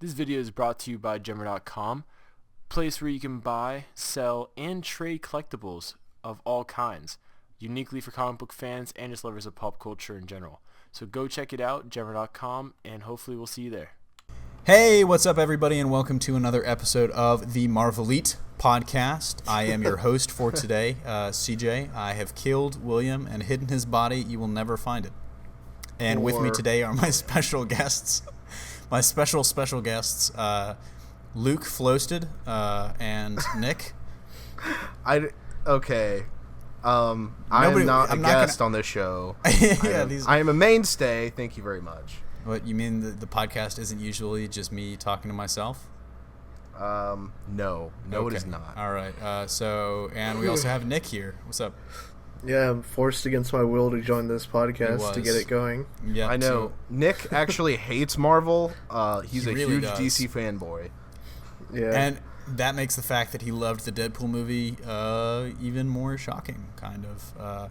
This video is brought to you by Gemmer.com, place where you can buy, sell, and trade collectibles of all kinds, uniquely for comic book fans and just lovers of pop culture in general. So go check it out, Gemmer.com, and hopefully we'll see you there. Hey, what's up, everybody, and welcome to another episode of the Marvelite podcast. I am your host for today, CJ. I have killed William and hidden his body. You will never find it. And with me today are my special guests. My special guests, Luke Floasted and Nick. I am not a guest on this show. I am a mainstay. Thank you very much. What, you mean the podcast isn't usually just me talking to myself? No, it is not. All right. And we also have Nick here. What's up? Yeah, I'm forced against my will to join this podcast to get it going. Yeah, I know. Too. Nick actually hates Marvel. He's a really huge DC fanboy. Yeah, and that makes the fact that he loved the Deadpool movie even more shocking, kind of.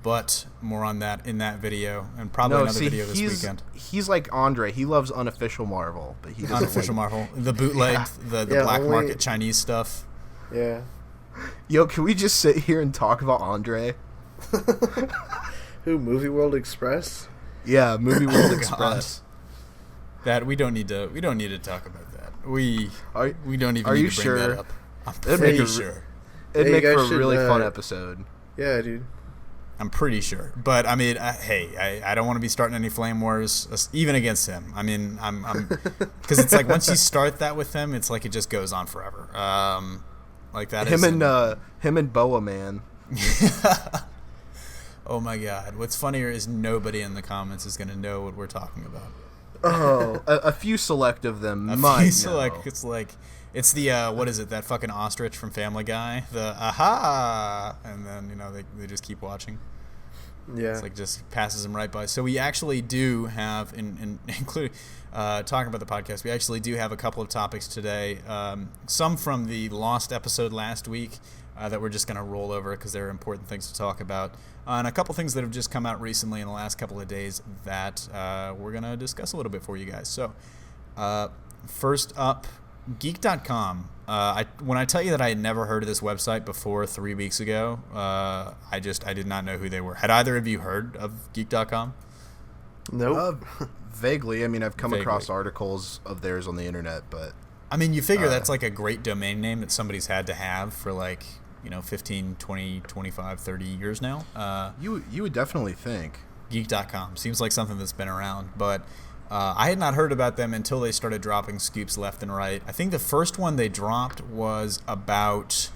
But more on that in that video, and probably another video this weekend. He's like Andre. He loves unofficial Marvel, but he doesn't unofficial Marvel, the bootleg, the black market Chinese stuff. Yeah. Yo, can we just sit here and talk about Andre? Who? Movie World Express? Yeah, Movie World Express. That we don't need to talk about that. We don't even need to bring that up. I'm pretty sure. It'd make for a really fun episode. Yeah, dude. I'm pretty sure. But I mean, I don't want to be starting any flame wars, even against him. I mean, I'm because it's like once you start that with him, it's like it just goes on forever. Like that. Him and Boa Man. Oh my God! What's funnier is nobody in the comments is going to know what we're talking about. Oh, a few select of them might know. It's like it's the what is it? That fucking ostrich from Family Guy. The aha, and then they just keep watching. Yeah, it's like just passes them right by. So we actually do have, including talking about the podcast, we actually do have a couple of topics today. Some from the lost episode last week. That we're just going to roll over because they're important things to talk about. And a couple things that have just come out recently in the last couple of days that we're going to discuss a little bit for you guys. So, first up, Geek.com. When I tell you that I had never heard of this website before 3 weeks ago, I did not know who they were. Had either of you heard of Geek.com? Nope. Vaguely. I mean, I've come across articles of theirs on the internet, but... I mean, you figure that's like a great domain name that somebody's had to have for 15, 20, 25, 30 years now. You would definitely think. Geek.com seems like something that's been around, but I had not heard about them until they started dropping scoops left and right. I think the first one they dropped was about...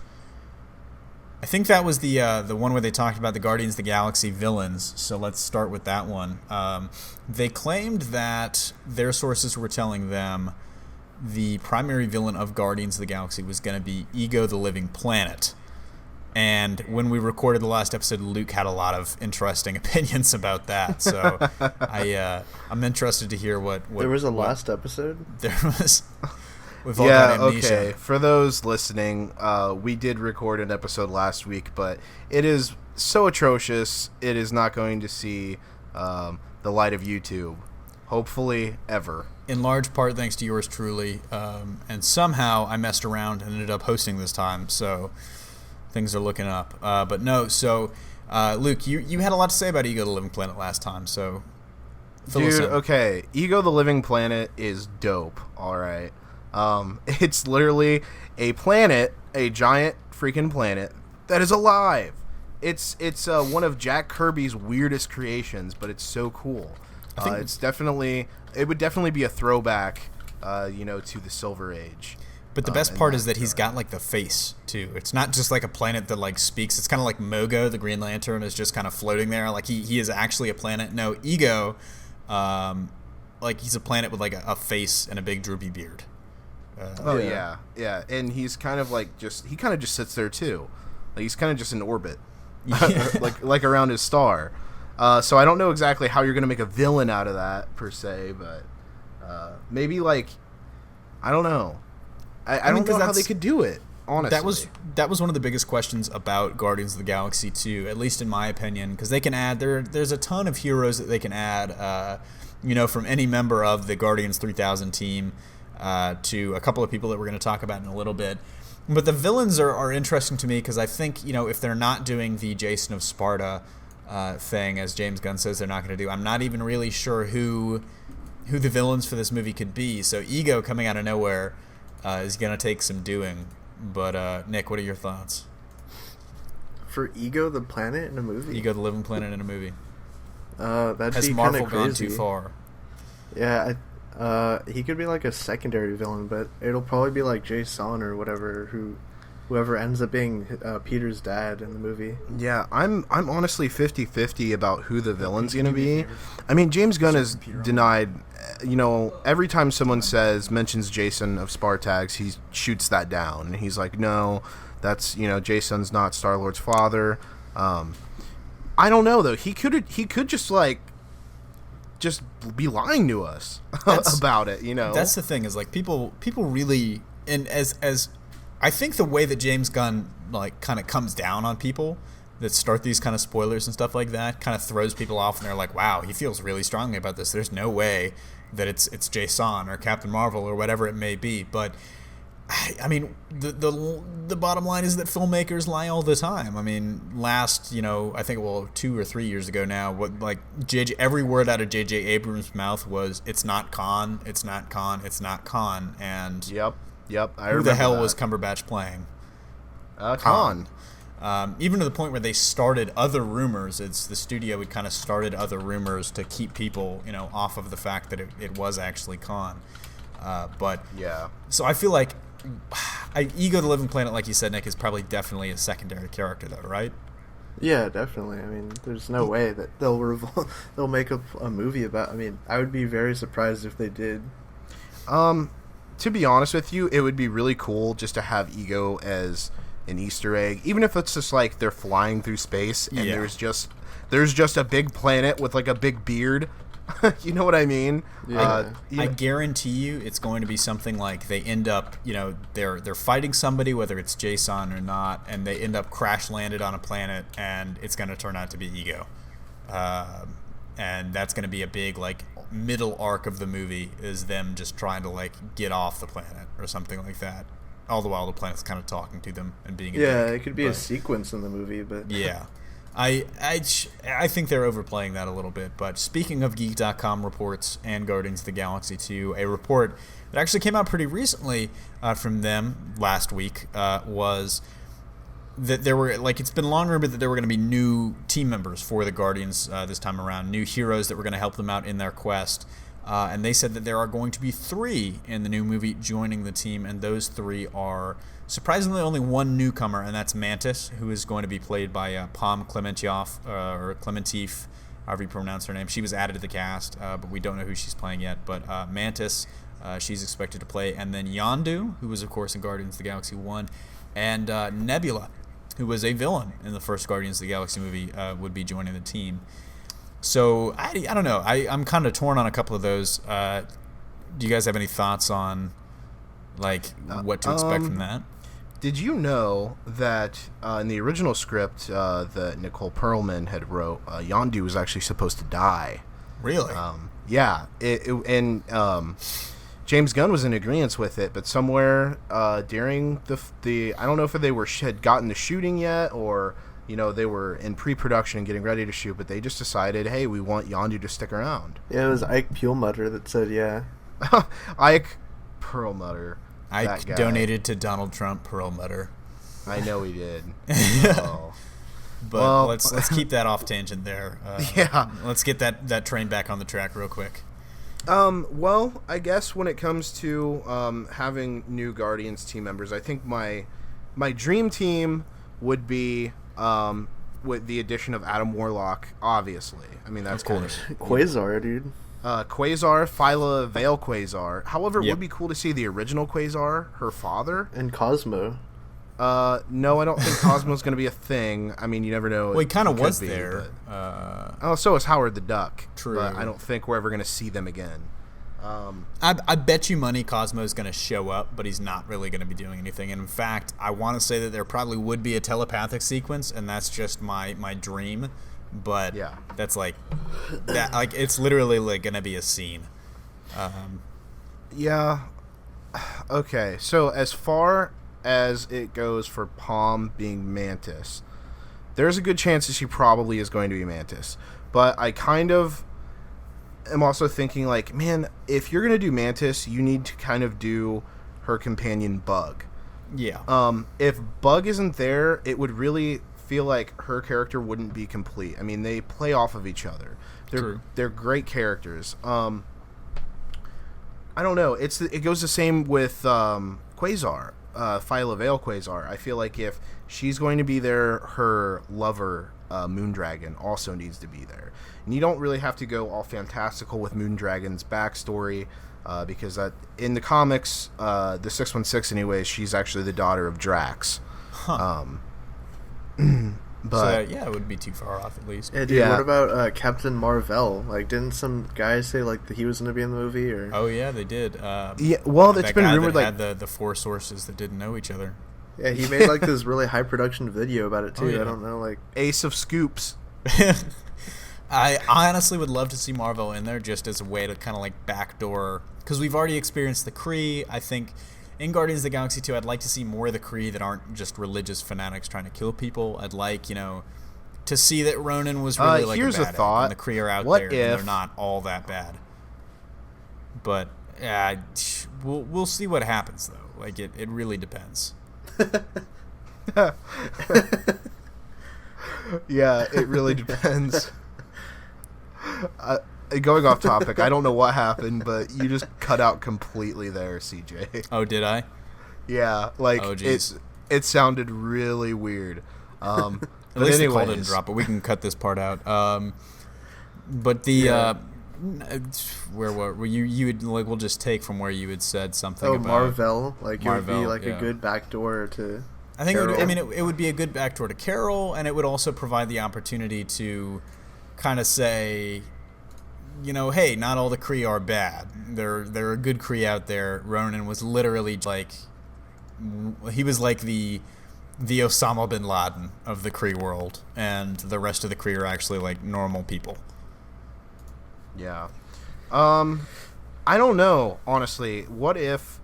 I think that was the one where they talked about the Guardians of the Galaxy villains, so let's start with that one. They claimed that their sources were telling them the primary villain of Guardians of the Galaxy was going to be Ego the Living Planet. And when we recorded the last episode, Luke had a lot of interesting opinions about that. So I'm interested to hear what there was a last episode? There was. Yeah, okay. For those listening, we did record an episode last week, but it is so atrocious, it is not going to see the light of YouTube. Hopefully, ever. In large part thanks to yours truly, and somehow I messed around and ended up hosting this time, so things are looking up. But no, so Luke, you had a lot to say about Ego the Living Planet last time, so fill us in. Okay, Ego the Living Planet is dope, alright. It's literally a planet, a giant freaking planet, that is alive. It's one of Jack Kirby's weirdest creations, but it's so cool. It would definitely be a throwback, to the Silver Age. But the best part is that he's got the face too. It's not just like a planet that speaks. It's kind of like Mogo, the Green Lantern, is just kind of floating there. Like he is actually a planet. No, Ego, he's a planet with a face and a big droopy beard. Yeah, and he's kind of he kind of just sits there too. He's kind of just in orbit, like around his star. So I don't know exactly how you're going to make a villain out of that, per se, but maybe, I don't know. I don't know how they could do it, honestly. That was one of the biggest questions about Guardians of the Galaxy 2, at least in my opinion, because they can add... There's a ton of heroes that they can add, from any member of the Guardians 3000 team. to a couple of people that we're going to talk about in a little bit. But the villains are interesting to me because I think, if they're not doing the Jason of Sparta thing, as James Gunn says they're not going to do, I'm not even really sure who the villains for this movie could be. So Ego coming out of nowhere is going to take some doing. But Nick, what are your thoughts? For Ego the planet in a movie? Ego the living planet in a movie. That'd Has be Marvel kinda gone crazy. too far? Yeah, he could be like a secondary villain, but it'll probably be like Jason or whoever ends up being Peter's dad in the movie. Yeah, I'm honestly 50-50 about who the villain's going to be. I mean, James Gunn has denied, every time someone mentions Jason of Spartax, he shoots that down. And he's like, no, that's, Jason's not Star-Lord's father. I don't know, though. He could just be lying to us about it, That's the thing, is like people really, and as I think the way that James Gunn kind of comes down on people that start these kind of spoilers and stuff like that kind of throws people off, and they're like, wow, he feels really strongly about this. There's no way that it's Jason or Captain Marvel or whatever it may be. But I mean, the bottom line is that filmmakers lie all the time. I mean, I think 2 or 3 years ago now, every word out of J.J. Abrams' mouth was, it's not Khan, it's not Khan, it's not Khan. And Yep. Who the hell was Cumberbatch playing? Khan. Even to the point where they started other rumors. The studio had kind of started other rumors to keep people, off of the fact that it was actually Khan. But yeah. So I feel like Ego the Living Planet, like you said, Nick, is probably definitely a secondary character, though, right? Yeah, definitely. I mean, there's no way that they'll make a movie about. I mean, I would be very surprised if they did. To be honest with you, it would be really cool just to have Ego as an Easter egg, even if it's just like they're flying through space and there's just a big planet with like a big beard. You know what I mean? Yeah. I guarantee you it's going to be something like they end up, they're fighting somebody, whether it's Jason or not, and they end up crash landed on a planet, and it's going to turn out to be Ego. And that's going to be a big middle arc of the movie, is them just trying to get off the planet or something like that. All the while the planet's kind of talking to them and being a dick. It could be a sequence in the movie, but yeah. I think they're overplaying that a little bit. But speaking of Geek.com reports and Guardians of the Galaxy 2, a report that actually came out pretty recently from them last week was that there were, it's been long rumored that there were going to be new team members for the Guardians this time around, new heroes that were going to help them out in their quest. And they said that there are going to be 3 in the new movie joining the team, and those 3 are surprisingly only one newcomer, and that's Mantis, who is going to be played by Pom Klementieff, or Clementif, however you pronounce her name. She was added to the cast, but we don't know who she's playing yet. But Mantis, she's expected to play, and then Yondu, who was, of course, in Guardians of the Galaxy 1, and Nebula, who was a villain in the first Guardians of the Galaxy movie, would be joining the team. So, I don't know. I'm kind of torn on a couple of those. Do you guys have any thoughts on, what to expect from that? Did you know that in the original script that Nicole Perlman had wrote, Yondu was actually supposed to die? Really? Yeah. James Gunn was in agreement with it, but somewhere during the I don't know if they had gotten the shooting yet, or they were in pre-production and getting ready to shoot, but they just decided, hey, we want Yondu to stick around. Yeah, it was Ike Perlmutter that said yeah. Ike Perlmutter. Ike donated to Donald Trump Perlmutter. I know he did. Oh. But let's keep that off tangent there. Yeah. Let's get that train back on the track real quick. Well, I guess when it comes to having new Guardians team members, I think my dream team would be with the addition of Adam Warlock, obviously. I mean, that's of course. Quasar, dude. Quasar, Phyla Vale Quasar. However, it would be cool to see the original Quasar, her father. And Cosmo. No, I don't think Cosmo's going to be a thing. I mean, you never know. Well, he kind of was there. So is Howard the Duck. True. But I don't think we're ever going to see them again. I bet you money Cosmo's going to show up, but he's not really going to be doing anything. And in fact, I want to say that there probably would be a telepathic sequence, and that's just my dream. But yeah, that's it's literally going to be a scene. Yeah. Okay, so as far as it goes for Palm being Mantis, there's a good chance that she probably is going to be Mantis. But I kind of am also thinking, like, man, if you're going to do Mantis, you need to kind of do her companion Bug. Yeah. If Bug isn't there, it would really feel like her character wouldn't be complete. I mean, they play off of each other. They're great characters. I don't know. It goes the same with Quasar, Phyla Vale Quasar. I feel like if she's going to be there, her lover, Moondragon, also needs to be there. And you don't really have to go all fantastical with Moondragon's backstory, because in the comics, the 616 anyways, she's actually the daughter of Drax. Huh. But so, yeah, it wouldn't be too far off, at least. Yeah, dude, what about Captain Marvel? Like, didn't some guys say, like, that he was going to be in the movie? Or Oh, yeah, they did. Yeah, well, it's been rumored, like... had the four sources that didn't know each other. Yeah, he made, like, this really high-production video about it, too. Oh, yeah. I don't know, like... Ace of Scoops. I honestly would love to see Marvel in there just as a way to kind of, like, backdoor... Because we've already experienced the Kree. I think... In Guardians of the Galaxy 2, I'd like to see more of the Kree that aren't just religious fanatics trying to kill people. I'd like, to see that Ronan was really like here's a bad a thought. egg, and the Kree are out What there, if... and they're not all that bad. But, we'll see what happens, though. Like, it really depends. Yeah, it really depends. Going off topic, I don't know what happened, but you just cut out completely there, CJ. Oh, did I? Yeah, like, oh, it sounded really weird. At least the call didn't drop, but we can cut this part out. But the where were you would like we'll just take from where you had said something about Marvel, like Marvel, it would be like yeah. a good backdoor to I think Carol. it would be a good backdoor to Carol, and it would also provide the opportunity to kind of say, hey, not all the Kree are bad. There are good Kree out there. Ronan was literally like he was like the Osama bin Laden of the Kree world, and the rest of the Kree are actually like normal people. Yeah. I don't know, honestly. What if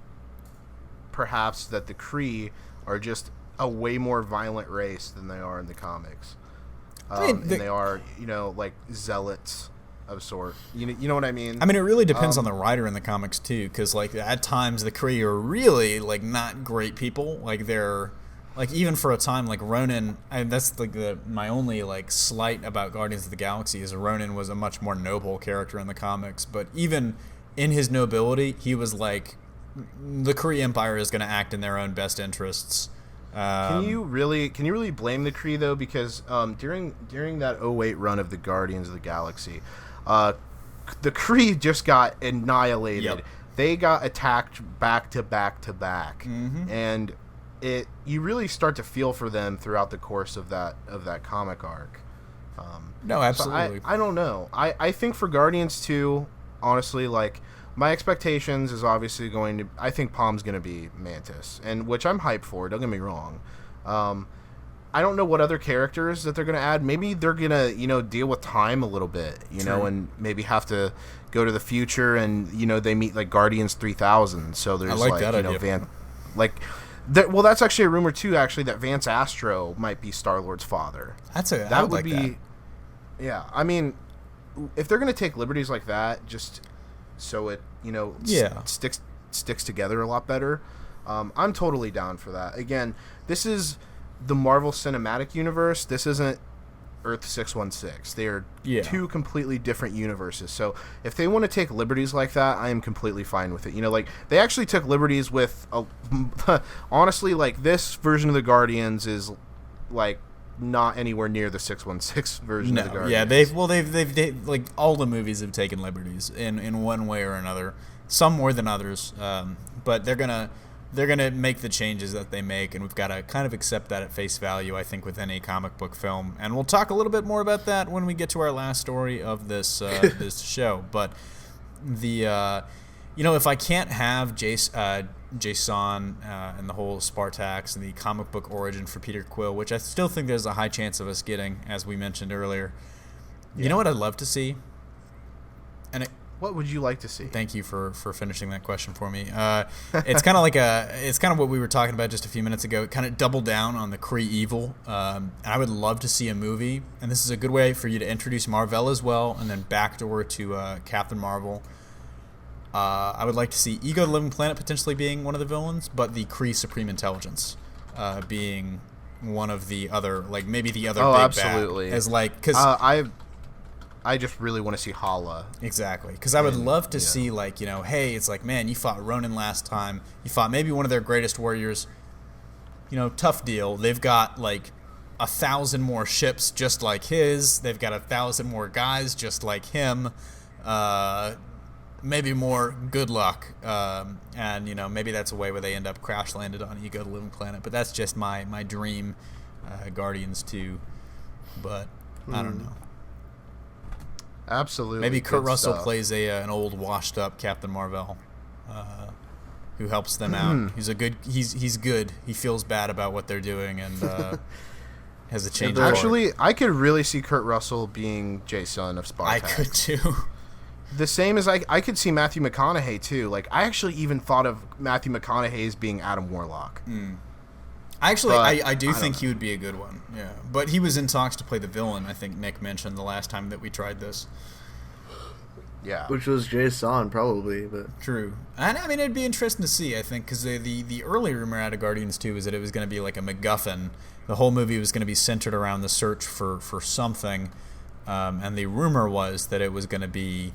perhaps that the Kree are just a way more violent race than they are in the comics? And they are, like zealots of sort. You know what I mean? I mean, it really depends on the writer in the comics too, because like at times the Kree are really like not great people. Like they're like even for a time like Ronan. That's like my only like slight about Guardians of the Galaxy is Ronan was a much more noble character in the comics, but even in his nobility, he was like the Kree Empire is going to act in their own best interests. Can you really blame the Kree though? Because during that 2008 run of the Guardians of the Galaxy, the Kree just got annihilated. Yep. They got attacked back to back to back, and you really start to feel for them throughout the course of that comic arc. No, absolutely. So I don't know. I think for Guardians 2, honestly, like my expectations is obviously I think Palm's going to be Mantis, and which I'm hyped for, don't get me wrong. I don't know what other characters that they're going to add. Maybe they're going to, deal with time a little bit, and maybe have to go to the future and, they meet like Guardians 3000. So there's that idea. Well, that's actually a rumor too, actually, that Vance Astro might be Star-Lord's father. That would be that. Yeah, I mean, if they're going to take liberties like that, just so it, sticks together a lot better, I'm totally down for that. Again, this is the Marvel Cinematic Universe. This isn't Earth 616. They are two completely different universes. So if they want to take liberties like that, I am completely fine with it. Like they actually took liberties with honestly, like this version of the Guardians is like not anywhere near the 616 version of the Guardians. Yeah, they've like all the movies have taken liberties in one way or another. Some more than others, but they're gonna make the changes that they make, and we've got to kind of accept that at face value, I think, with any comic book film. And we'll talk a little bit more about that when we get to our last story of this this show. But if I can't have Jason and the whole Spartax and the comic book origin for Peter Quill, which I still think there's a high chance of us getting, as we mentioned earlier. You know what I'd love to see? What would you like to see? Thank you for finishing that question for me. It's kind of what we were talking about just a few minutes ago. It kind of doubled down on the Kree evil. And I would love to see a movie, and this is a good way for you to introduce Marvel as well, and then backdoor to Captain Marvel. I would like to see Ego the Living Planet potentially being one of the villains, but the Kree Supreme Intelligence being one of the other, like maybe the other big absolutely. bad. As like, because I just really want to see Hala. Exactly, because I would love to see, like, you know, hey, it's like, man, you fought Ronin last time. You fought maybe one of their greatest warriors. You know, tough deal. They've got, like, 1,000 more ships just like his. They've got 1,000 more guys just like him. Maybe more. Good luck. And, you know, maybe that's a way where they end up crash landed on Ego the Living Planet. But that's just my dream Guardians 2. But I don't know. Absolutely. Maybe Kurt Russell plays an old washed up Captain Marvel, who helps them out. He's he's good. He feels bad about what they're doing and has a change of heart. Actually, I could really see Kurt Russell being Jason of Spartak. I could too. The same as I could see Matthew McConaughey too. Like, I actually even thought of Matthew McConaughey as being Adam Warlock. Actually, I do think he would be a good one. Yeah, but he was in talks to play the villain. I think Nick mentioned the last time that we tried this. Yeah, which was Jason probably, but true. And I mean, it'd be interesting to see. I think because the early rumor out of Guardians 2 is that it was going to be like a MacGuffin. The whole movie was going to be centered around the search for something, and the rumor was that it was going to be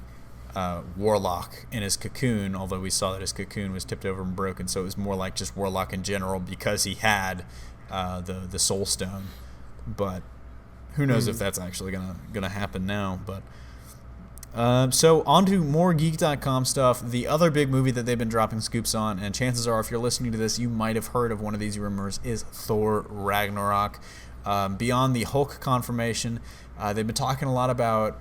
Warlock in his cocoon, although we saw that his cocoon was tipped over and broken, so it was more like just Warlock in general because he had the Soul Stone. But who knows if that's actually gonna happen now. But so on to more Geek.com stuff. The other big movie that they've been dropping scoops on, and chances are if you're listening to this you might have heard of one of these rumors, is Thor Ragnarok. Beyond the Hulk confirmation, they've been talking a lot about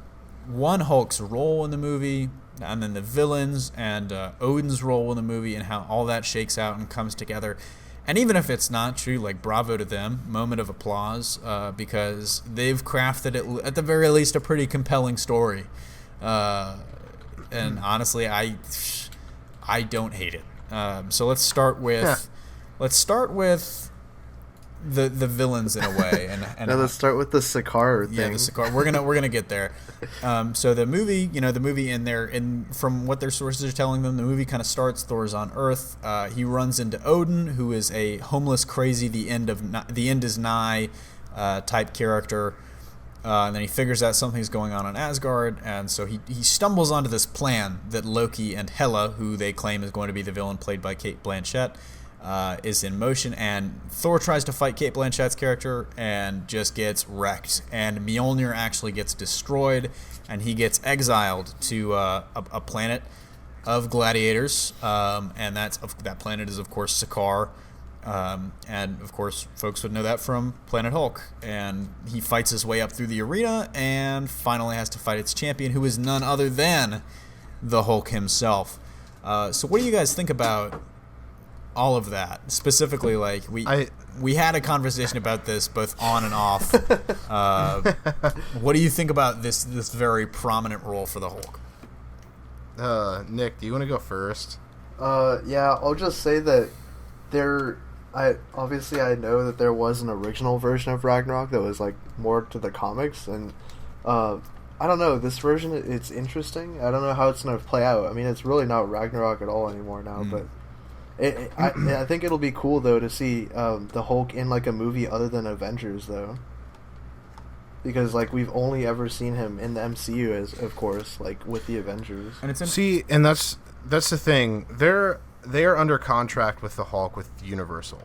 Hulk's role in the movie, and then the villains, and Odin's role in the movie, and how all that shakes out and comes together. And even if it's not true, like, bravo to them, moment of applause, because they've crafted it, at the very least, a pretty compelling story. And honestly, I don't hate it. So let's start with the villains in a way, and now let's start with the Sakaar thing. Yeah, the Sakaar. We're gonna get there. So the movie, from what their sources are telling them, the movie kind of starts. Thor's on Earth. He runs into Odin, who is a homeless, crazy, the end is nigh type character, and then he figures out something's going on Asgard, and so he stumbles onto this plan that Loki and Hela, who they claim is going to be the villain played by Cate Blanchett, is in motion, and Thor tries to fight Cate Blanchett's character and just gets wrecked, and Mjolnir actually gets destroyed, and he gets exiled to a planet of gladiators, and that planet is of course Sakaar, and of course folks would know that from Planet Hulk, and he fights his way up through the arena and finally has to fight its champion, who is none other than the Hulk himself. So what do you guys think about all of that? Specifically, like, we had a conversation about this both on and off. What do you think about this very prominent role for the Hulk? Nick, do you want to go first? Yeah, I'll just say that I know that there was an original version of Ragnarok that was like more to the comics, and I don't know, this version, it's interesting. I don't know how it's going to play out. I mean, it's really not Ragnarok at all anymore now, but I think it'll be cool though to see the Hulk in like a movie other than Avengers though, because like we've only ever seen him in the MCU as, of course, like with the Avengers. And and that's the thing. They are under contract with the Hulk with Universal,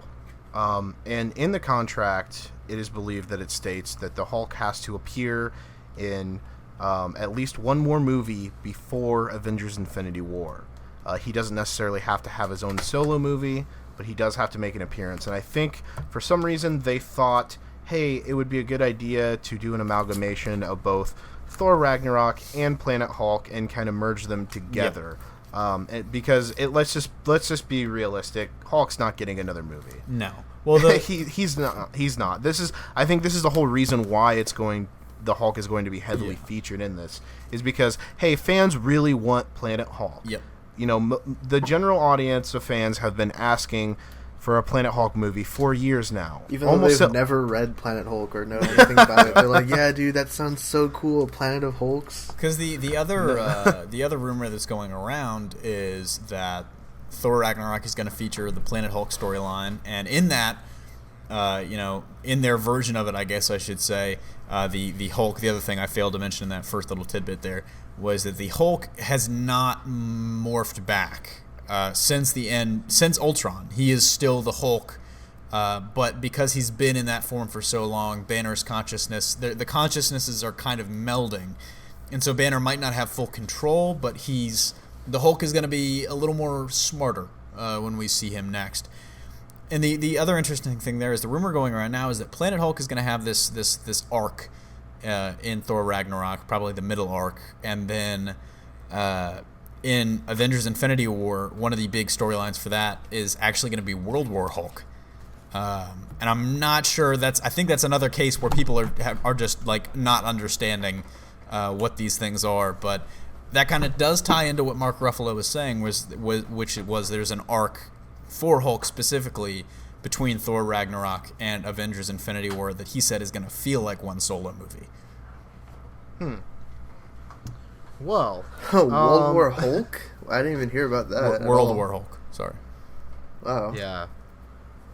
and in the contract it is believed that it states that the Hulk has to appear in at least one more movie before Avengers: Infinity War. He doesn't necessarily have to have his own solo movie, but he does have to make an appearance. And I think for some reason they thought, hey, it would be a good idea to do an amalgamation of both Thor Ragnarok and Planet Hulk and kind of merge them together. Yep. Because let's just be realistic. Hulk's not getting another movie. No. Well, he's not. I think this is the whole reason why the Hulk is going to be heavily Yeah. featured in this, is because, hey, fans really want Planet Hulk. Yep. You know, the general audience of fans have been asking for a Planet Hulk movie for years now. Even though they've never read Planet Hulk or know anything about it, they're like, yeah, dude, that sounds so cool, Planet of Hulks. Because the other rumor that's going around is that Thor Ragnarok is going to feature the Planet Hulk storyline, and in that, in their version of it, I guess I should say, the Hulk. The other thing I failed to mention in that first little tidbit there was that the Hulk has not morphed back since Ultron. He is still the Hulk, but because he's been in that form for so long, Banner's consciousness, the consciousnesses are kind of melding, and so Banner might not have full control, but the Hulk is going to be a little more smarter when we see him next. And the other interesting thing there is the rumor going around now is that Planet Hulk is going to have this arc in Thor Ragnarok, probably the middle arc, and then in Avengers Infinity War, one of the big storylines for that is actually going to be World War Hulk. And I'm not sure I think that's another case where people are just like not understanding what these things are, but that kind of does tie into what Mark Ruffalo was saying, which was there's an arc for Hulk specifically between Thor Ragnarok and Avengers Infinity War that he said is going to feel like one solo movie. Well, World War Hulk? I didn't even hear about that. World War Hulk. Sorry. Wow. Yeah.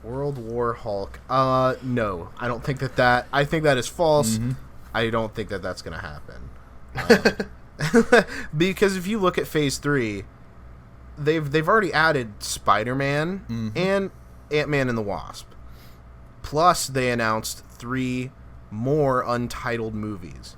World War Hulk. No, I don't think that. I think that is false. Mm-hmm. I don't think that that's going to happen. Because if you look at Phase 3, they've already added Spider-Man and Ant-Man and the Wasp. Plus, they announced 3 more untitled movies.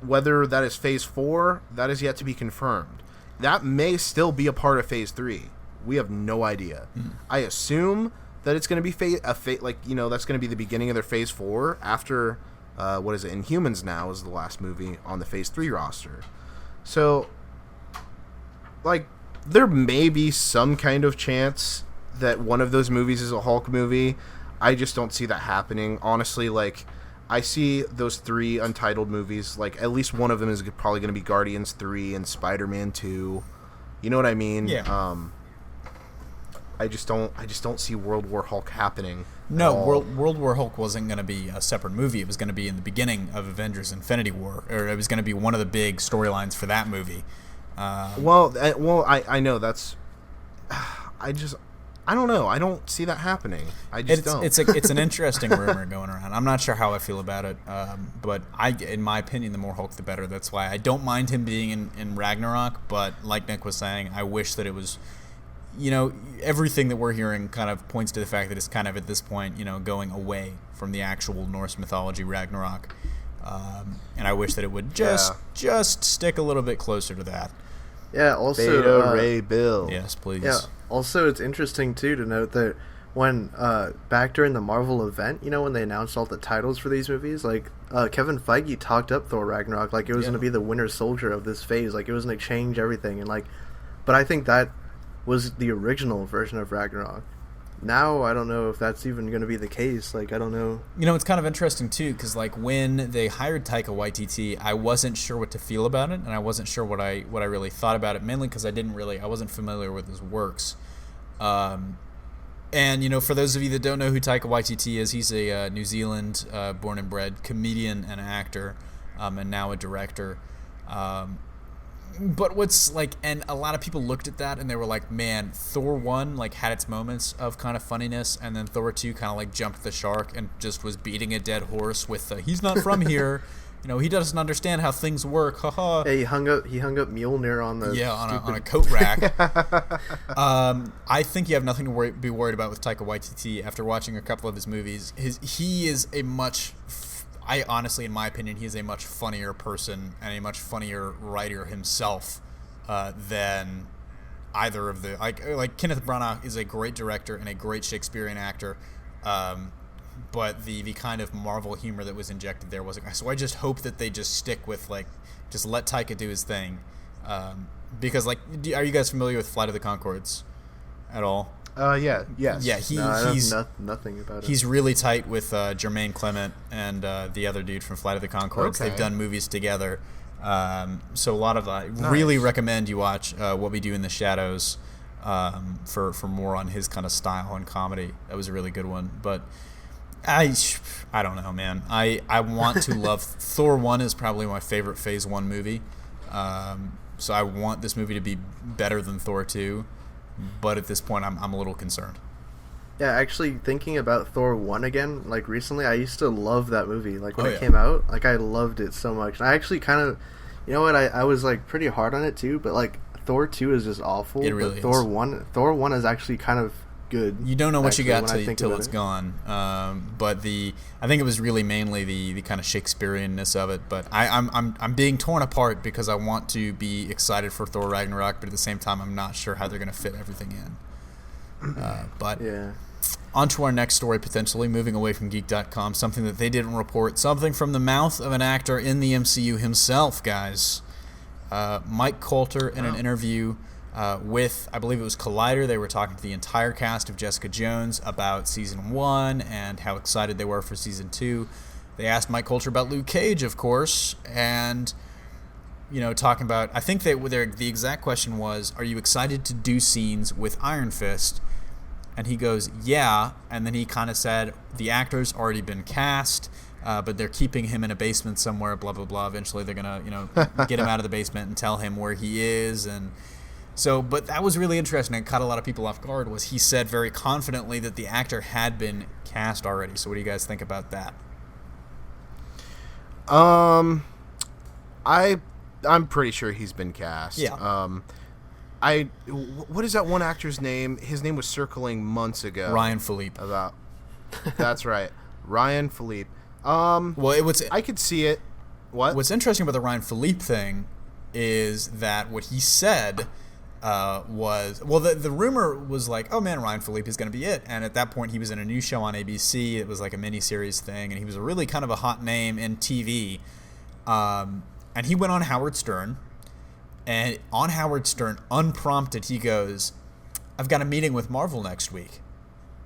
Whether that is Phase 4, that is yet to be confirmed. That may still be a part of Phase 3. We have no idea. I assume that it's going to be that's going to be the beginning of their Phase 4 after, Inhumans now is the last movie on the Phase 3 roster. So, there may be some kind of chance that one of those movies is a Hulk movie. I just don't see that happening. Honestly, I see those 3 untitled movies, at least one of them is probably going to be Guardians 3 and Spider-Man 2. You know what I mean? Yeah. I just don't see World War Hulk happening. No, World War Hulk wasn't going to be a separate movie. It was going to be in the beginning of Avengers Infinity War, or it was going to be one of the big storylines for that movie. I know that's. I don't know. I don't see that happening. I just don't. It's an interesting rumor going around. I'm not sure how I feel about it, but in my opinion, the more Hulk, the better. That's why I don't mind him being in Ragnarok. But like Nick was saying, I wish that it was. Everything that we're hearing kind of points to the fact that it's kind of at this point, going away from the actual Norse mythology Ragnarok, and I wish that it would just stick a little bit closer to that. Yeah. Also, Beta Ray Bill. Yes, please. Yeah. Also, it's interesting too to note that when back during the Marvel event, when they announced all the titles for these movies, Kevin Feige talked up Thor Ragnarok like it was going to be the Winter Soldier of this phase, like it was going to change everything, and but I think that was the original version of Ragnarok. Now I don't know if that's even going to be the case. I don't know. It's kind of interesting too, because when they hired Taika Waititi, I wasn't sure what to feel about it, and I wasn't sure what I really thought about it. Mainly because I wasn't familiar with his works. And for those of you that don't know who Taika Waititi is, he's a New Zealand born and bred comedian and actor, and now a director. But and a lot of people looked at that and they were like, man, Thor 1 had its moments of kind of funniness, and then Thor 2 kind of jumped the shark and just was beating a dead horse with he's not from here, he doesn't understand how things work, haha. Yeah, he hung up Mjolnir on the on a coat rack. I think you have nothing to be worried about with Taika Waititi after watching a couple of his movies. He is a much honestly, in my opinion, he is a much funnier person and a much funnier writer himself than either of the Kenneth Branagh is a great director and a great Shakespearean actor, but the kind of Marvel humor that was injected there wasn't. So I just hope that they just stick with just let Taika do his thing, because are you guys familiar with Flight of the Conchords at all? Yeah. Yes. Yeah, No, I he's know nothing about it. he's really tight with Jermaine Clement and the other dude from Flight of the Conchords. Okay. They've done movies together. So a lot of really recommend you watch What We Do in the Shadows for more on his kind of style and comedy. That was a really good one. But I don't know, man. I want to love Thor 1 is probably my favorite Phase 1 movie. So I want this movie to be better than Thor 2. But at this point, I'm a little concerned. Yeah, actually, thinking about Thor 1 again, like, recently, I used to love that movie. Like, when Oh, it yeah. came out, like, I loved it so much. And I actually kind of, you know what, I was, like, pretty hard on it, too, but, like, Thor 2 is just awful. It really but is. Thor 1 is actually kind of good. You don't know what you got actually, when I think till about it's it. gone. But I think it was really mainly the kind of Shakespeareanness of it. But I'm being torn apart because I want to be excited for Thor Ragnarok, but at the same time I'm not sure how they're going to fit everything in. But Yeah. on to our next story, potentially moving away from Geek.com, something that they didn't report, something from the mouth of an actor in the MCU himself, guys. Mike Coulter in an interview with, I believe it was Collider. They were talking to the entire cast of Jessica Jones about Season 1 and how excited they were for Season 2. They asked Mike Coulter about Luke Cage, of course, and, you know, talking about, I think the exact question was, are you excited to do scenes with Iron Fist? And he goes, yeah, and then he kind of said, the actor's already been cast, but they're keeping him in a basement somewhere, blah, blah, blah. Eventually they're going to, get him out of the basement and tell him where he is, and so, but that was really interesting. It caught a lot of people off guard. Was he said very confidently that the actor had been cast already. So, what do you guys think about that? I'm pretty sure he's been cast. Yeah. What is that one actor's name? His name was circling months ago. Ryan Philippe. About. That's right, Ryan Philippe. Well, I could see it. What's interesting about the Ryan Philippe thing is that what he said was, well, the rumor was like, oh man, Ryan Philippe is going to be it. And at that point, he was in a new show on ABC. It was like a miniseries thing, and he was a really kind of a hot name in TV. And he went on Howard Stern, and on Howard Stern, unprompted, he goes, I've got a meeting with Marvel next week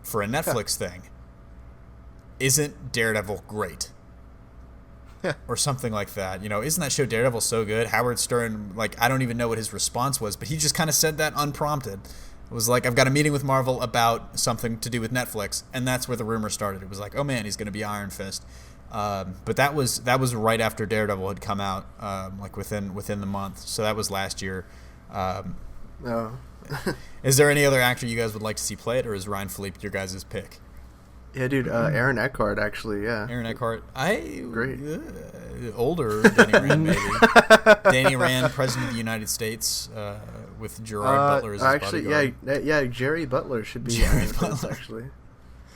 for a Netflix thing. Isn't Daredevil great? Or something like that. You know, isn't that show Daredevil so good? Howard Stern, like, I don't even know what his response was, but he just kind of said that unprompted. It was like, I've got a meeting with Marvel about something to do with Netflix, and that's where the rumor started. It was like, oh man, he's going to be Iron Fist. But that was right after Daredevil had come out, like within the month. So that was last year. Oh. Is there any other actor you guys would like to see play it, or is Ryan Philippe your guys' pick? Yeah, dude, Aaron Eckhart, actually, yeah. Aaron Eckhart. Great. Older Danny Rand, maybe. Danny Rand, President of the United States, with Gerard Butler as his actually, bodyguard. yeah, Jerry Butler should be Aaron Butler, actually.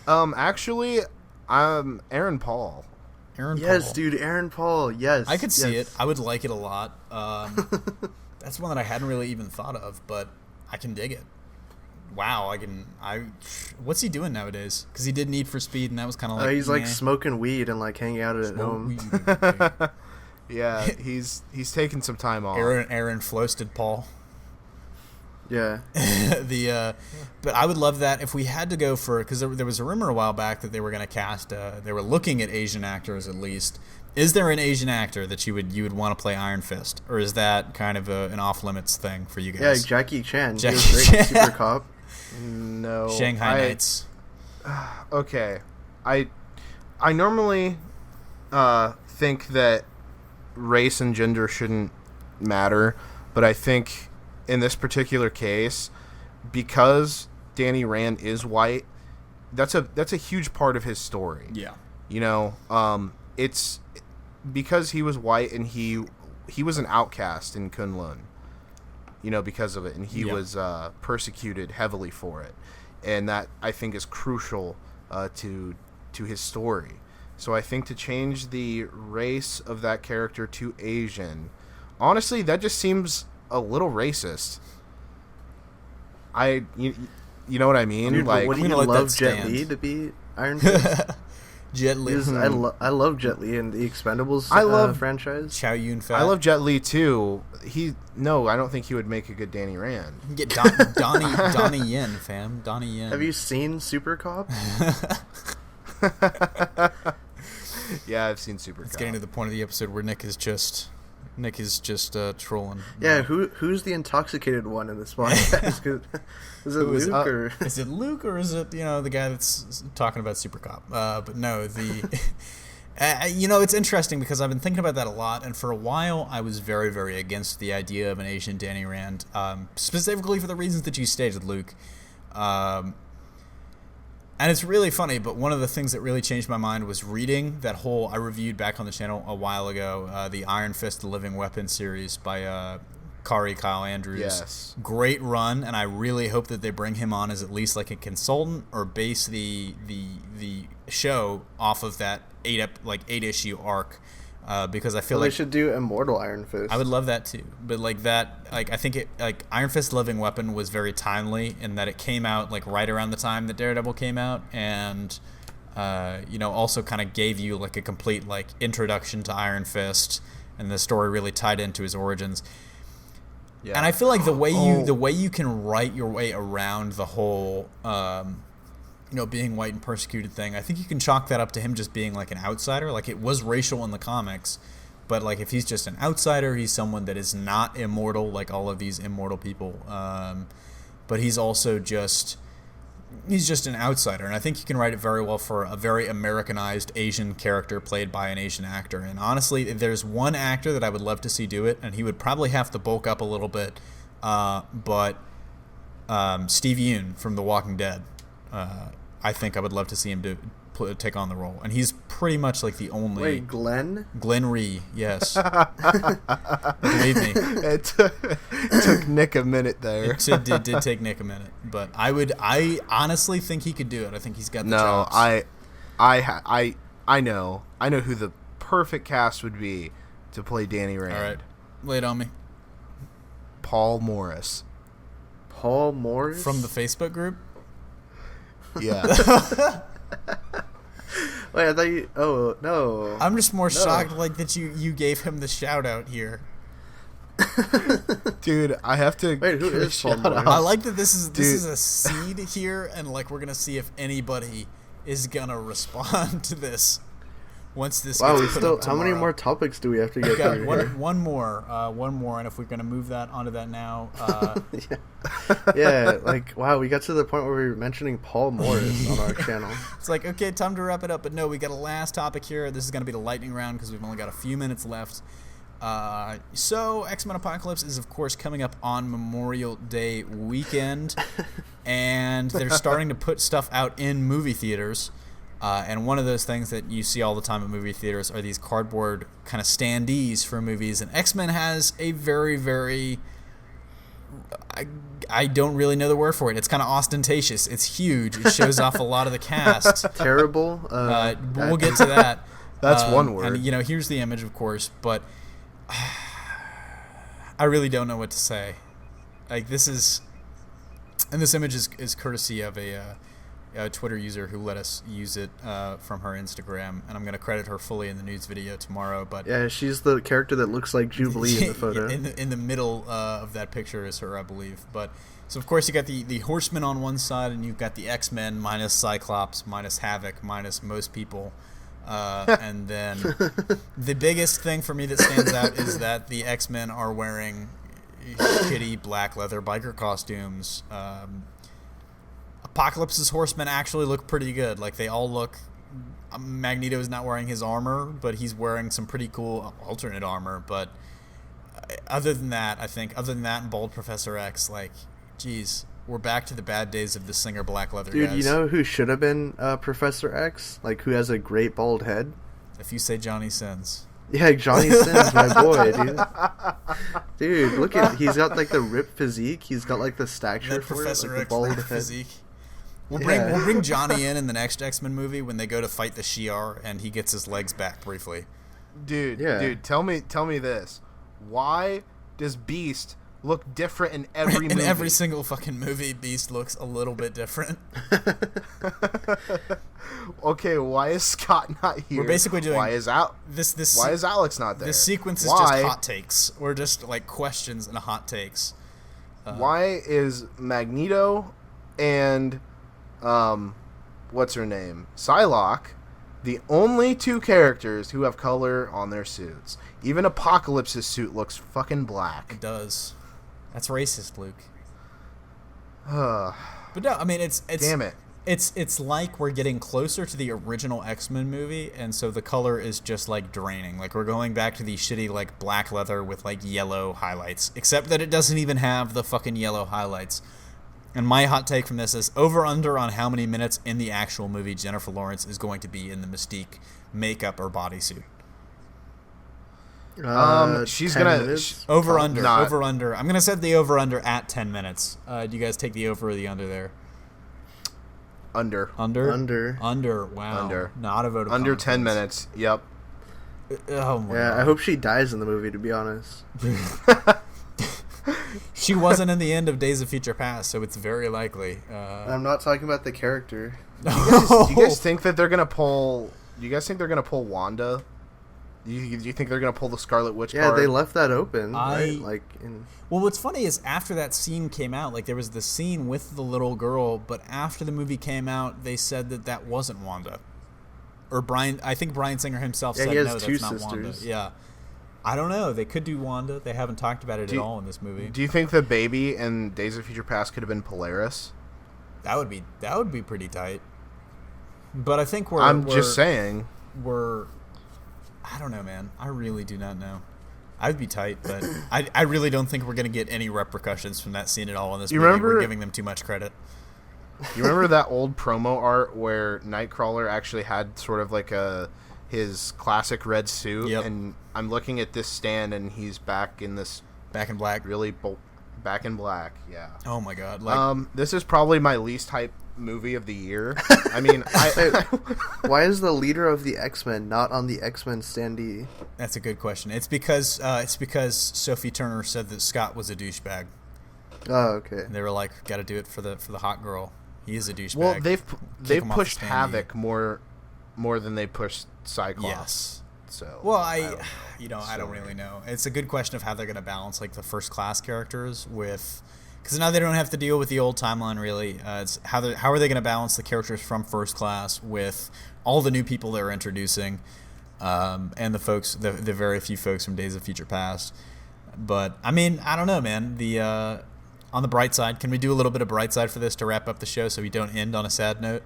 Actually, Aaron Paul. Aaron Yes, Paul. dude, Aaron Paul, yes. I could see it. yes. I would like it a lot. That's one that I hadn't really even thought of, but I can dig it. Wow, what's he doing nowadays? Because he did Need for Speed, and that was kind of like... He's like smoking weed and like hanging out at home. Yeah, he's taking some time off. Aaron Floasted Paul. Yeah. But I would love that if we had to go for, because there was a rumor a while back that they were going to cast, they were looking at Asian actors at least. Is there an Asian actor that you would want to play Iron Fist, or is that kind of an off limits thing for you Yeah, guys? Jackie Chan. Jackie He was great in Chan. Super Cop. No. Shanghai Nights. Okay. I normally think that race and gender shouldn't matter, but I think in this particular case, because Danny Rand is white, that's a huge part of his story. Yeah. You know, it's because he was white and he was an outcast in Kunlun. You know, because of it, and he was persecuted heavily for it, and that I think is crucial to his story. So I think to change the race of that character to Asian, honestly, that just seems a little racist. You know what I mean? Dude, like, wouldn't I'm you gonna let love that Jet stand. Li to be Iron Fist? Jet Li. I love Jet Li and the Expendables franchise. Chow Yun Fat. I love Jet Li too. I don't think he would make a good Danny Rand. Get Donnie Yen, fam. Donnie Yen. Have you seen Super Cop? Yeah, I've seen Super Cop. It's getting to the point of the episode where Nick is just trolling. Yeah, who's the intoxicated one in this podcast? Is it Luke or is it Luke or is it the guy that's talking about Super Cop? But no, the it's interesting because I've been thinking about that a lot, and for a while I was very, very against the idea of an Asian Danny Rand, specifically for the reasons that you stated, Luke. And it's really funny, but one of the things that really changed my mind was reading that whole, I reviewed back on the channel a while ago, the Iron Fist, the Living Weapon series by Kyle Andrews. Yes. Great run, and I really hope that they bring him on as at least like a consultant or base the show off of that 8-issue arc. Because I feel they should do Immortal Iron Fist. I would love that too, but I think Iron Fist Living Weapon was very timely in that it came out like right around the time that Daredevil came out, and also kind of gave you like a complete like introduction to Iron Fist, and the story really tied into his origins. Yeah. And I feel like the way you can write your way around the whole being white and persecuted thing, I think you can chalk that up to him just being like an outsider. Like, it was racial in the comics, but like if he's just an outsider, he's someone that is not immortal like all of these immortal people. But he's also just an outsider, and I think you can write it very well for a very Americanized Asian character played by an Asian actor. And honestly, if there's one actor that I would love to see do it, and he would probably have to bulk up a little bit, but Steve Yeun from The Walking Dead. I think I would love to see him take on the role, and he's pretty much like the only. Wait, Glenn Rhee, yes. Believe me, it took Nick a minute there. It did take Nick a minute, but I honestly think he could do it. I think he's got the chops. I know who the perfect cast would be to play Danny Rand. All right, lay it on me. Paul Morris from the Facebook group. Yeah. Wait, I thought you... Oh, no. I'm just more shocked like that you gave him the shout out here. Dude, I have to... Wait, who is Paul Morris? I like that this is a seed here, and like we're going to see if anybody is going to respond to this once this gets put up tomorrow. How many more topics do we have to get through here? One more, and if we're going to move that onto that now... Yeah, like, wow, we got to the point where we were mentioning Paul Morris on our channel. It's like, okay, time to wrap it up, but no, we got a last topic here. This is going to be the lightning round because we've only got a few minutes left. So XMen Apocalypse is, of course, coming up on Memorial Day weekend, and they're starting to put stuff out in movie theaters. And one of those things that you see all the time at movie theaters are these cardboard kind of standees for movies. And X-Men has a very, very... I don't really know the word for it. It's kind of ostentatious. It's huge. It shows off a lot of the cast. Terrible. We'll get to that. That's one word. And, here's the image, of course. But I really don't know what to say. Like, this is... And this image is courtesy of a Twitter user who let us use it from her Instagram, and I'm going to credit her fully in the news video tomorrow. But yeah, she's the character that looks like Jubilee in the photo. In the middle of that picture is her, I believe. But so of course you got the Horsemen on one side, and you've got the X-Men minus Cyclops, minus Havoc, minus most people, and then the biggest thing for me that stands out is that the X-Men are wearing shitty black leather biker costumes. Apocalypse's Horsemen actually look pretty good. Like, they all look... Magneto's not wearing his armor, but he's wearing some pretty cool alternate armor. But other than that and Bald Professor X, like, geez, we're back to the bad days of the Singer black leather Dude, guys. you know who should have been Professor X? Like, who has a great bald head? If you say Johnny Sins. Yeah, Johnny Sins, my boy, dude. Dude, look at... He's got, like, the ripped physique. He's got, like, the stature that for Professor it, like, X the bald ripped head. physique. We'll bring Johnny in the next X-Men movie when they go to fight the Shi'ar and he gets his legs back briefly. Dude, tell me this. Why does Beast look different in every in movie. every single fucking movie, Beast looks a little bit different. Okay, why is Scott not here? We're basically doing why is Alex not there? This sequence is just hot takes. We're just like questions and hot takes. Why is Magneto and what's her name? Psylocke the only two characters who have color on their suits? Even Apocalypse's suit looks fucking black. It does. That's racist, Luke. But no, I mean it's damn it. It's like we're getting closer to the original X-Men movie, and so the color is just like draining. Like we're going back to the shitty like black leather with like yellow highlights, except that it doesn't even have the fucking yellow highlights. And my hot take from this is over under on how many minutes in the actual movie Jennifer Lawrence is going to be in the Mystique makeup or bodysuit. She's 10 gonna minutes? Over under. I'm gonna set the over under at 10 minutes. Do you guys take the over or the under there? under. Wow. Under. Not a vote of Under confidence. 10 minutes. Yep. Oh my Yeah, God. I hope she dies in the movie, to be honest. She wasn't in the end of Days of Future Past, so it's very likely. And I'm not talking about the character. Do you guys think that they're gonna pull? Do you guys think they're gonna pull Wanda? Do you think they're gonna pull the Scarlet Witch Yeah, card? they left that open, right? Like, Well, what's funny is after that scene came out, like there was the scene with the little girl, but after the movie came out, they said that wasn't Wanda. Or Brian, I think Bryan Singer himself said he has no, two that's not Wanda. sisters. Yeah. I don't know. They could do Wanda. They haven't talked about it at all in this movie. Do you think the baby in Days of Future Past could have been Polaris? That would be pretty tight. But I think I'm just saying. I don't know, man. I really do not know. I'd be tight, but I really don't think we're going to get any repercussions from that scene at all in this movie. Remember, we're giving them too much credit. You remember that old promo art where Nightcrawler actually had sort of like his classic red suit? Yep. And I'm looking at this stand, and he's back in this... Back in black. Really back in black, yeah. Oh, my God. This is probably my least hype movie of the year. I mean, why is the leader of the X-Men not on the X-Men standee? That's a good question. It's because Sophie Turner said that Scott was a douchebag. Oh, okay. And they were like, got to do it for the hot girl. He is a douchebag. well, they've him off pushed the standee. Havoc more than they pushed Cyclops. Yes. So Well, I don't really know. It's a good question of how they're going to balance like the first class characters with, because now they don't have to deal with the old timeline really. It's how are they going to balance the characters from first class with all the new people they're introducing, and the folks, the very few folks from Days of Future Past. But I mean, I don't know, man. The on the bright side, can we do a little bit of bright side for this to wrap up the show so we don't end on a sad note?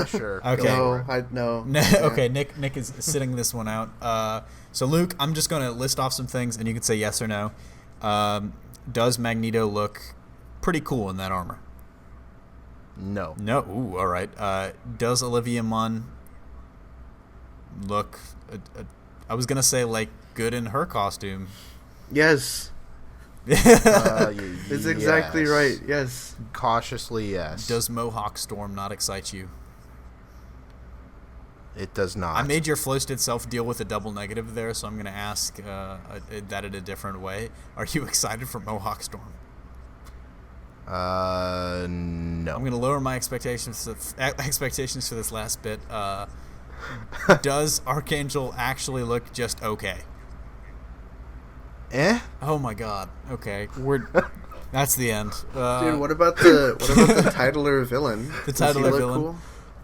Sure. Okay. No. Okay, Nick is sitting this one out. So Luke, I'm just going to list off some things, and you can say yes or no. Does Magneto look pretty cool in that armor? No. No. Ooh, all right. Does Olivia Munn look? I was gonna say like good in her costume. Yes. It's exactly yes. right. Yes. Cautiously, yes. Does Mohawk Storm not excite you? It does not. I made your Floasted self deal with a double negative there, so I'm going to ask that in a different way. Are you excited for Mohawk Storm? No. I'm going to lower my expectations for this last bit. Does Archangel actually look just okay? Oh my God. Okay, that's the end. Dude, what about the titler villain? The Does he titler look villain. cool?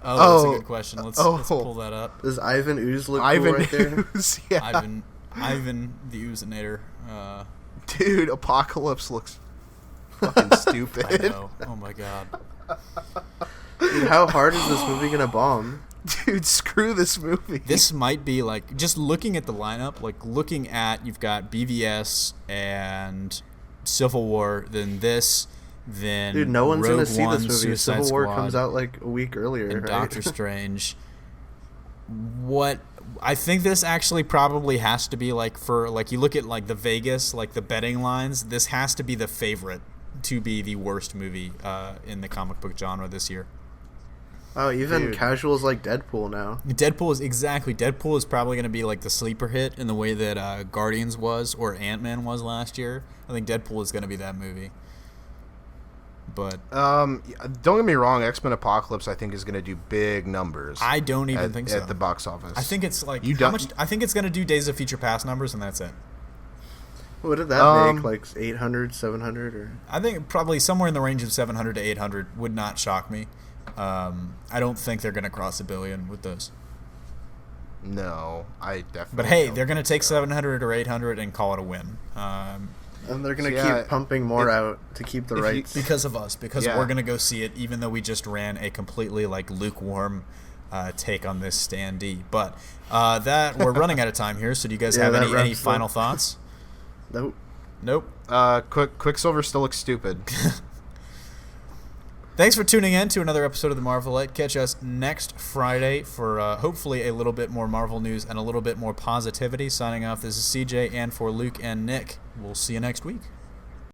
Oh, that's a good question. Let's pull that up. Does Ivan Ooze look cool right there? Ooze, yeah. Ivan the Oozinator. Dude, Apocalypse looks fucking stupid. I know. Oh my God. Dude, how hard is this movie gonna bomb? Dude, screw this movie. This might be like, just looking at the lineup, like looking at, you've got BVS and Civil War, then this, then Dude, no one's Rogue gonna see One, this movie. Suicide Civil War Squad, comes out like a week earlier, and right? Doctor Strange. What I think this actually probably has to be like, for like, you look at like the Vegas, like the betting lines, this has to be the favorite to be the worst movie in the comic book genre this year. Oh, even Dude. casuals like Deadpool now. Deadpool is probably going to be like the sleeper hit in the way that Guardians was or Ant-Man was last year. I think Deadpool is going to be that movie. But Don't get me wrong, X-Men Apocalypse I think is going to do big numbers. I don't even think so. At the box office. I think it's like I think it's going to do Days of Future Past numbers, and that's it. What did that make? Like 800, 700, or? I think probably somewhere in the range of 700 to 800 would not shock me. I don't think they're going to cross $1 billion with those. No, I definitely. But hey, don't they're going to think take so. 700 or 800 and call it a win. And they're going to So, keep pumping more out to keep the if you- rights. Because of us, because Yeah. we're going to go see it, even though we just ran a completely like lukewarm take on this standee. But that we're running out of time here. So do you guys have that any wraps final up. thoughts? Nope. Nope. Quicksilver still looks stupid. Thanks for tuning in to another episode of the Marvelite. Catch us next Friday for hopefully a little bit more Marvel news and a little bit more positivity. Signing off, this is CJ, and for Luke and Nick, we'll see you next week.